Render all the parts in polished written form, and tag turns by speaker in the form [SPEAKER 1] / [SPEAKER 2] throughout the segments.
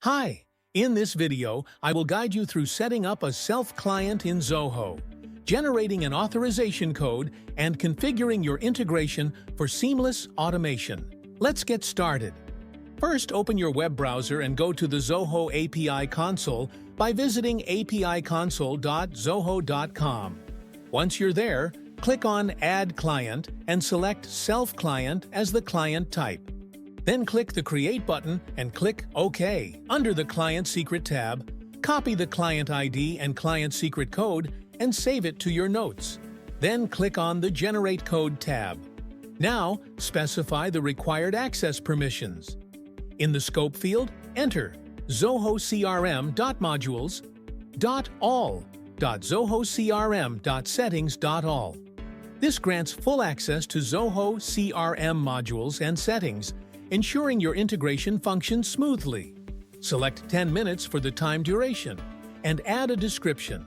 [SPEAKER 1] Hi! In this video, I will guide you through setting up a self-client in Zoho, generating an authorization code, and configuring your integration for seamless automation. Let's get started. First, open your web browser and go to the Zoho API console by visiting apiconsole.zoho.com. Once you're there, click on Add Client and select Self-Client as the client type. Then click the Create button and click OK. Under the Client Secret tab, copy the client ID and client secret code and save it to your notes. Then click on the Generate Code tab. Now, specify the required access permissions. In the Scope field, enter Zoho CRM.modules.all.zohocrm.settings.all. This grants full access to Zoho CRM modules and settings, ensuring your integration functions smoothly. Select 10 minutes for the time duration, and add a description.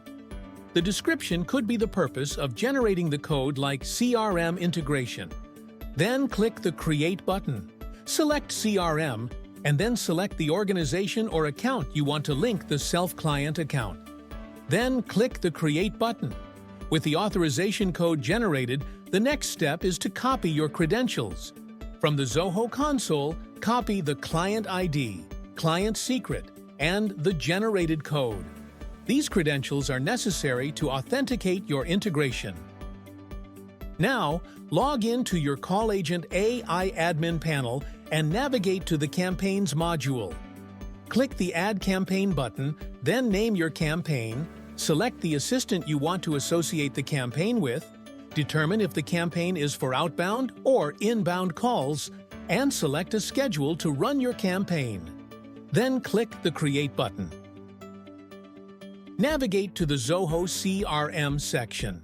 [SPEAKER 1] The description could be the purpose of generating the code like CRM integration. Then click the Create button. Select CRM, and then select the organization or account you want to link the self-client account. Then click the Create button. With the authorization code generated, the next step is to copy your credentials. From the Zoho console, copy the client ID, client secret, and the generated code. These credentials are necessary to authenticate your integration. Now, log in to your CallAgent AI admin panel and navigate to the Campaigns module. Click the Add Campaign button, then name your campaign, select the assistant you want to associate the campaign with, determine if the campaign is for outbound or inbound calls, and select a schedule to run your campaign. Then click the Create button. Navigate to the Zoho CRM section.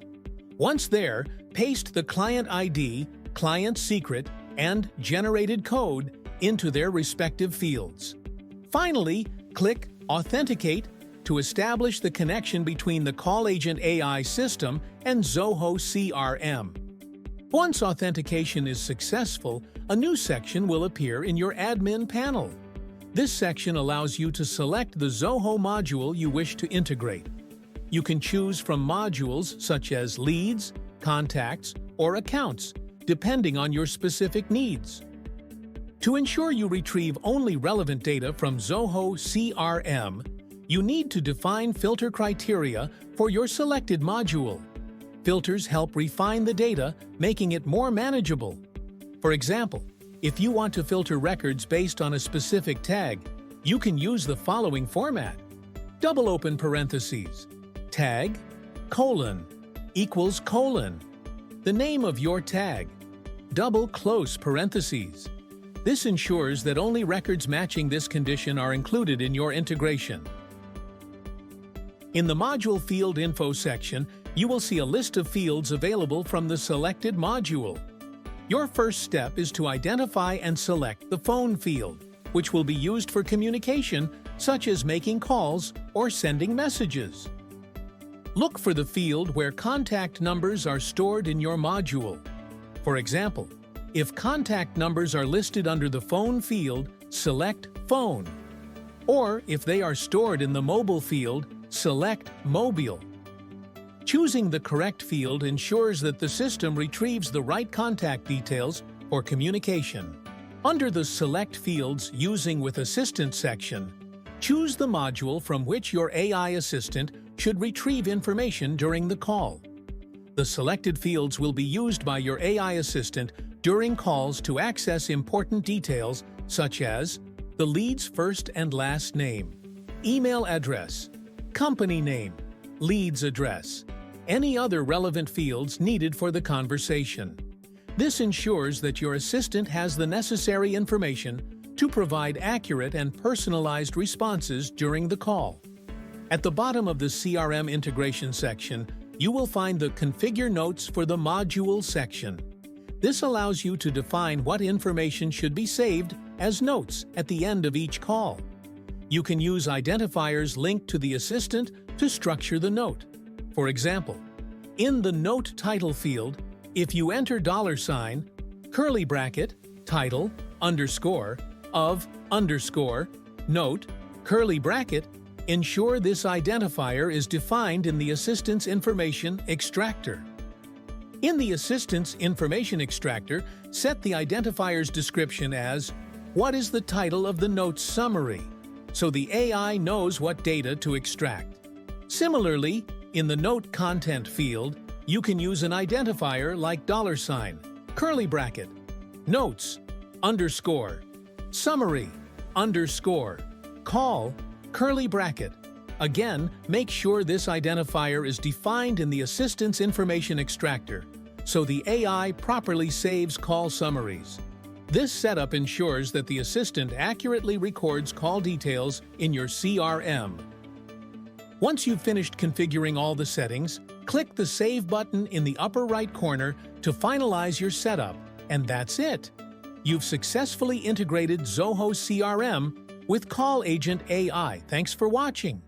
[SPEAKER 1] Once there, paste the client ID, client secret, and generated code into their respective fields. Finally, click Authenticate to establish the connection between the CallAgent AI system and Zoho CRM. Once authentication is successful, a new section will appear in your admin panel. This section allows you to select the Zoho module you wish to integrate. You can choose from modules such as leads, contacts, or accounts, depending on your specific needs. To ensure you retrieve only relevant data from Zoho CRM, you need to define filter criteria for your selected module. Filters help refine the data, making it more manageable. For example, if you want to filter records based on a specific tag, you can use the following format: double open parentheses, tag, colon, equals colon, the name of your tag, double close parentheses. This ensures that only records matching this condition are included in your integration. In the Module Field Info section, you will see a list of fields available from the selected module. Your first step is to identify and select the phone field, which will be used for communication, such as making calls or sending messages. Look for the field where contact numbers are stored in your module. For example, if contact numbers are listed under the phone field, select Phone. Or if they are stored in the mobile field, select Mobile. Choosing the correct field ensures that the system retrieves the right contact details for communication. Under the Select Fields Using with Assistant section, choose the module from which your AI assistant should retrieve information during the call. The selected fields will be used by your AI assistant during calls to access important details such as the lead's first and last name, email address, company name, lead's address, any other relevant fields needed for the conversation. This ensures that your assistant has the necessary information to provide accurate and personalized responses during the call. At the bottom of the CRM integration section, you will find the Configure Notes for the Module section. This allows you to define what information should be saved as notes at the end of each call. You can use identifiers linked to the assistant to structure the note. For example, in the Note Title field, if you enter $, curly bracket, title, underscore, of, underscore, note, Curly bracket, ensure this identifier is defined in the assistant's information extractor. In the assistant's information extractor, set the identifier's description as "What is the title of the note's summary?" so the AI knows what data to extract. Similarly, in the note content field, you can use an identifier like $, curly bracket, notes, _, summary, _, call, curly bracket. Again, make sure this identifier is defined in the assistant's information extractor, so the AI properly saves call summaries. This setup ensures that the assistant accurately records call details in your CRM. Once you've finished configuring all the settings, click the Save button in the upper right corner to finalize your setup, and that's it. You've successfully integrated Zoho CRM with CallAgent AI. Thanks for watching.